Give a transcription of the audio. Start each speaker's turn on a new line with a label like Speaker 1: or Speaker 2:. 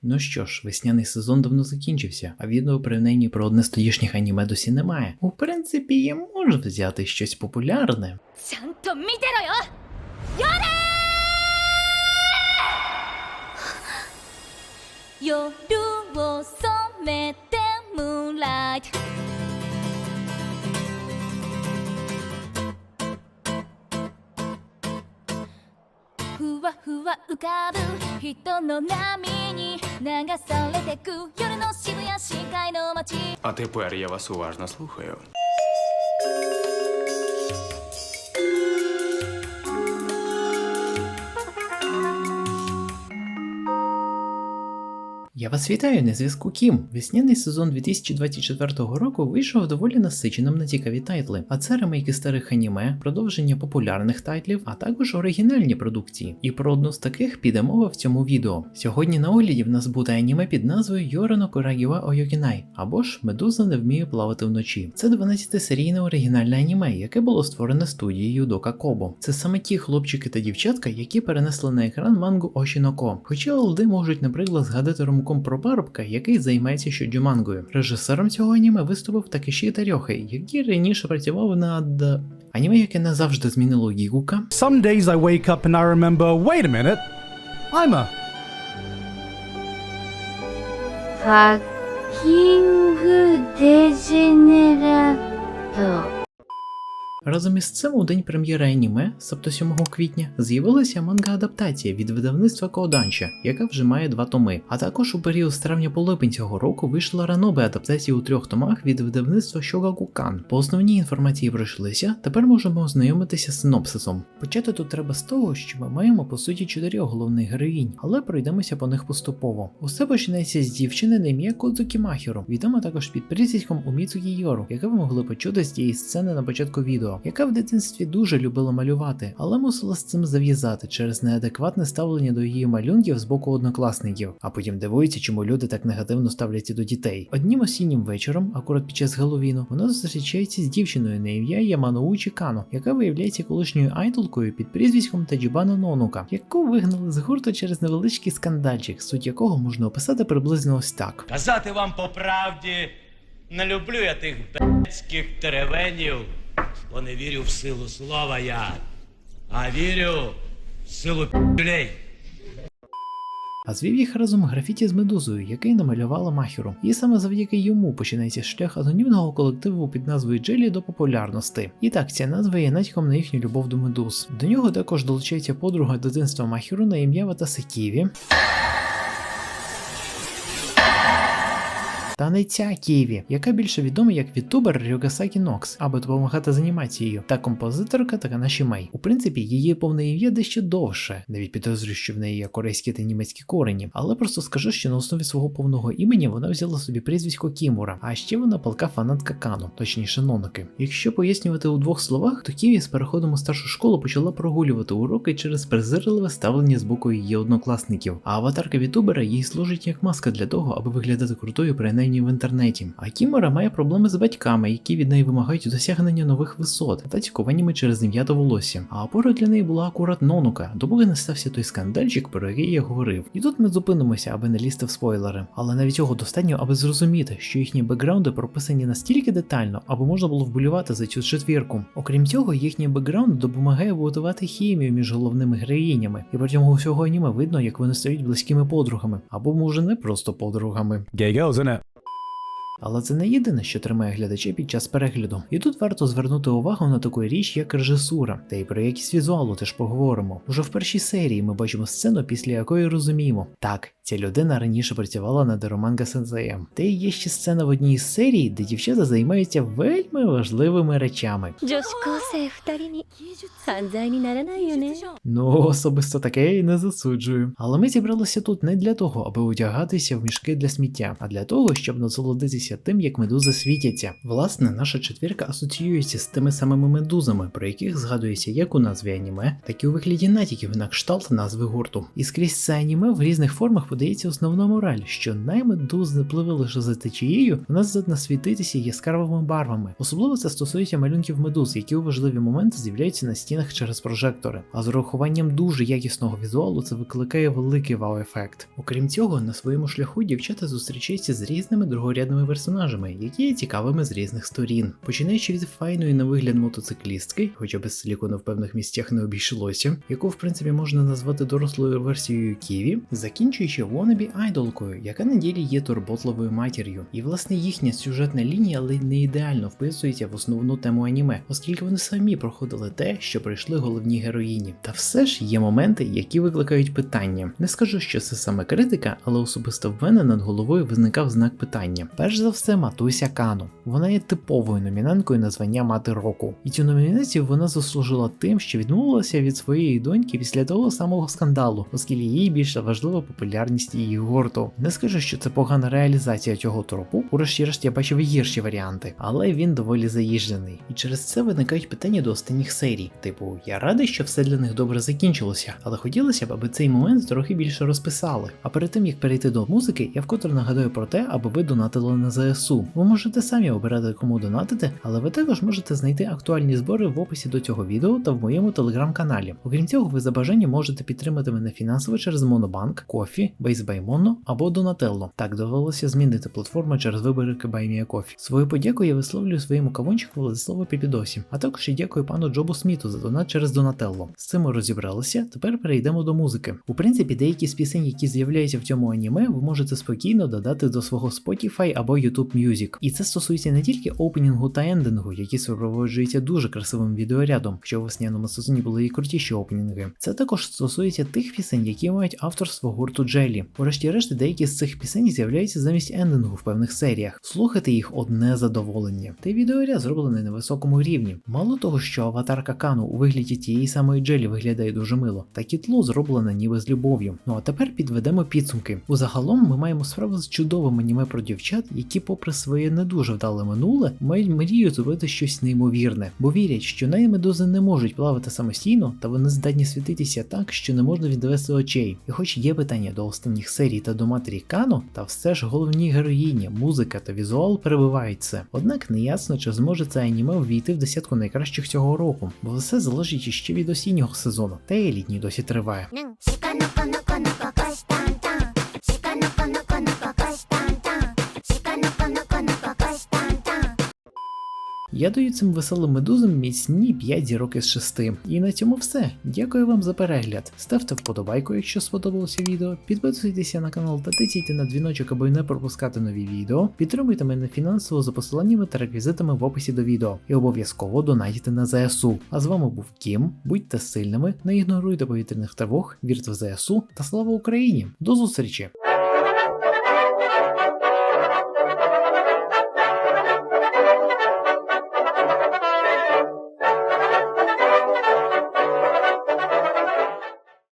Speaker 1: Ну що ж, весняний сезон давно закінчився, а відео принаймні про одне з тодішніх аніме досі немає. У принципі, я можу взяти щось популярне.
Speaker 2: ちゃんと見てろよ夜を染めてムーンライトふわふわ浮かぶ人の波に流されてく夜の渋谷市街の街
Speaker 3: А тепер я вас уважно слухаю.
Speaker 1: Я вас вітаю, на зв'язку Кім. Весняний сезон 2024 року вийшов доволі насиченим на цікаві тайтли, а це ремейки старих аніме, продовження популярних тайтлів, а також оригінальні продукції. І про одну з таких піде мова в цьому відео. Сьогодні на огляді в нас буде аніме під назвою Йоро Курагіва Ойокінай, або ж Медуза не вміє плавати вночі. Це 12-серійне оригінальне аніме, яке було створене студією Дока Кобо. Це саме ті хлопчики та дівчатка, які перенесли на екран мангу Ошіноко. Хоча олди можуть, наприклад, згадати про парубка, який займається щодо мангою. Режисером цього аніме виступив Такеші Тарьохей, який раніше працював над аніме, яке не завжди змінило Гігука.
Speaker 4: Some days I wake up and I remember, wait a minute, I'm a...
Speaker 5: Fucking degenerate.
Speaker 1: Разом із цим у день прем'єри аніме, тобто 7 квітня, з'явилася манга-адаптація від видавництва Коданші, яка вже має 2 томи. А також у період з травня по липень цього року вийшла ранобе-адаптація у 3 томах від видавництва Shogakukan. По основній інформації пройшлися, тепер можемо ознайомитися з синопсисом. Почати тут треба з того, що ми маємо по суті 4 головних героїнь, але пройдемося по них поступово. Усе починається з дівчини на ім'я Кодзукі Махіро, відома також під прізвиськом Уміцукі Йору, яке ви могли почути з тієї сцени на початку відео, яка в дитинстві дуже любила малювати, але мусила з цим зав'язати через неадекватне ставлення до її малюнків з боку однокласників, а потім дивується, чому люди так негативно ставляться до дітей. Одним осіннім вечором, акурат під час Геловіну, вона зустрічається з дівчиною на ім'я Яманоучі Кано, яка виявляється колишньою айдолкою під прізвиськом Таджібана Нонука, яку вигнали з гурту через невеличкий скандальчик, суть якого можна описати приблизно ось так.
Speaker 6: Казати вам по правді, не люблю я тих б***ських теревенів, бо не вірю в силу слова я, а вірю в силу п***лей.
Speaker 1: А звів їх разом графіті з Медузою, який намалювала Махіру. І саме завдяки йому починається шлях анонімного колективу під назвою Джелі до популярності. І так, ця назва є натяком на їхню любов до медуз. До нього також долучається подруга дитинства Махіру на ім'я Ватасе Ківі. Та не ця Ківі, яка більше відома як вітубер Рюгасакі Нокс, аби допомагати з анімацією, та композиторка Таканаші Мей. У принципі, її повне ім'я дещо довше, навіть підозрюю, що в неї є корейські та німецькі корені, але просто скажу, що на основі свого повного імені вона взяла собі прізвисько Кімура, а ще вона палка фанатка Кано, точніше Ноноки. Якщо пояснювати у 2 словах, то Ківі з переходом у старшу школу почала прогулювати уроки через презирливе ставлення з боку її однокласників, а аватарка вітубера їй служить як маска для того, аби виглядати крутою принаймні в інтернеті. А Кімура має проблеми з батьками, які від неї вимагають досягнення нових висот та цькуваннями через ім'я та волосся. А опорою для неї була акурат Нонука, допоки не стався той скандальчик, про який я говорив. І тут ми зупинимося, аби не лізти в спойлери. Але навіть цього достатньо, аби зрозуміти, що їхні бекграунди прописані настільки детально, аби можна було вболівати за цю четвірку. Окрім цього, їхній бекграунд допомагає будувати хімію між головними героїнями. І протягом усього аніме видно, як вони стають близькими подругами. Або може не просто подругами.
Speaker 4: Gay girls, innit?
Speaker 1: Але це не єдине, що тримає глядача під час перегляду. І тут варто звернути увагу на таку річ, як режисура, та й про якість візуалу теж поговоримо. Уже в першій серії ми бачимо сцену, після якої розуміємо, так, ця людина раніше працювала над Ероманга Сенсеєм. Та й є ще сцена в одній із серій, де дівчата займаються вельми важливими речами. Ну, особисто таке я й не засуджую. Але ми зібралися тут не для того, аби одягатися в мішки для сміття, а для того, щоб насолодитися тим, як медузи світяться. Власне, наша четвірка асоціюється з тими самими медузами, про яких згадується як у назві аніме, так і у вигляді натяків на кшталт назви гурту. І скрізь це аніме в різних формах подається основна мораль, що наймедуз не пливе лише за течією, вона здатна світитися яскравими барвами. Особливо це стосується малюнків медуз, які у важливі моменти з'являються на стінах через прожектори. А з урахуванням дуже якісного візуалу це викликає великий вау-ефект. Окрім цього, на своєму шляху дівчата зустрічаються з різними другорядними персонажами, які є цікавими з різних сторін. Починаючи від файної на вигляд мотоциклістки, хоча без силікону в певних місцях не обійшлося, яку в принципі можна назвати дорослою версією Ківі, закінчуючи вонабі айдолкою, яка на ділі є турботливою матір'ю. І власне їхня сюжетна лінія але не ідеально вписується в основну тему аніме, оскільки вони самі проходили те, що пройшли головні героїні. Та все ж є моменти, які викликають питання. Не скажу, що це саме критика, але особисто в мене над головою виникав знак питання. Перш за все, Матуся Кано. Вона є типовою номінанткою на звання Мати року. І цю номінацію вона заслужила тим, що відмовилася від своєї доньки після того самого скандалу, оскільки їй більше важлива популярність її гурту. Не скажу, що це погана реалізація цього тропу, урешті-решт я бачив і гірші варіанти, але він доволі заїжджений. І через це виникають питання до останніх серій. Типу, я радий, що все для них добре закінчилося, але хотілося б, аби цей момент трохи більше розписали. А перед тим, як перейти до музики, я вкотре нагадаю про те, аби ви донатили на ЗСУ. Ви можете самі обирати, кому донатити, але ви також можете знайти актуальні збори в описі до цього відео та в моєму телеграм-каналі. Окрім цього, ви за бажанням можете підтримати мене фінансово через Монобанк, Кофі, BaseBuyMono або Donatello. Так довелося змінити платформу через виборки BuyMeACoffee. Свою подяку я висловлюю своєму кавунчику Владиславу Піпідосі, а також і дякую пану Джобу Сміту за донат через Donatello. З цим ми розібралися, тепер перейдемо до музики. У принципі, деякі з пісень, які з'являються в цьому аніме, ви можете спокійно додати до свого Spotify або YouTube Music. І це стосується не тільки опенінгу та ендингу, які супроводжуються дуже красивим відеорядом, що в весняному сезоні були і крутіші опенінги. Це також стосується тих пісень, які мають авторство гурту Jelly. Урешті-решт, деякі з цих пісень з'являються замість ендингу в певних серіях. Слухати їх одне задоволення. Та й відеоряд зроблений на високому рівні. Мало того, що аватарка Кану у вигляді тієї самої Jelly виглядає дуже мило, так і тло зроблено ніби з любов'ю. Ну а тепер підведемо підсумки. Узагалом ми маємо справу з чудовим аніме про дівчат, які попри своє не дуже вдале минуле, мріють зробити щось неймовірне, бо вірять, що наймедузи не можуть плавати самостійно, та вони здатні світитися так, що не можна відвести очей. І хоч є питання до останніх серій та до матері Кано, та все ж головні героїні, музика та візуал перебивають це. Однак неясно, чи зможе це аніме ввійти в десятку найкращих цього року, бо все залежить іще від осіннього сезону, та й літній досі триває. Я даю цим веселим медузам міцні 5 зірок із 6. І на цьому все. Дякую вам за перегляд. Ставте вподобайку, якщо сподобалося відео, підписуйтеся на канал та тицяйте на дзвіночок, аби не пропускати нові відео, підтримуйте мене фінансово за посиланнями та реквізитами в описі до відео. І обов'язково донатьте на ЗСУ. А з вами був Кім, будьте сильними, не ігноруйте повітряних тривог, вірте в ЗСУ та слава Україні! До зустрічі!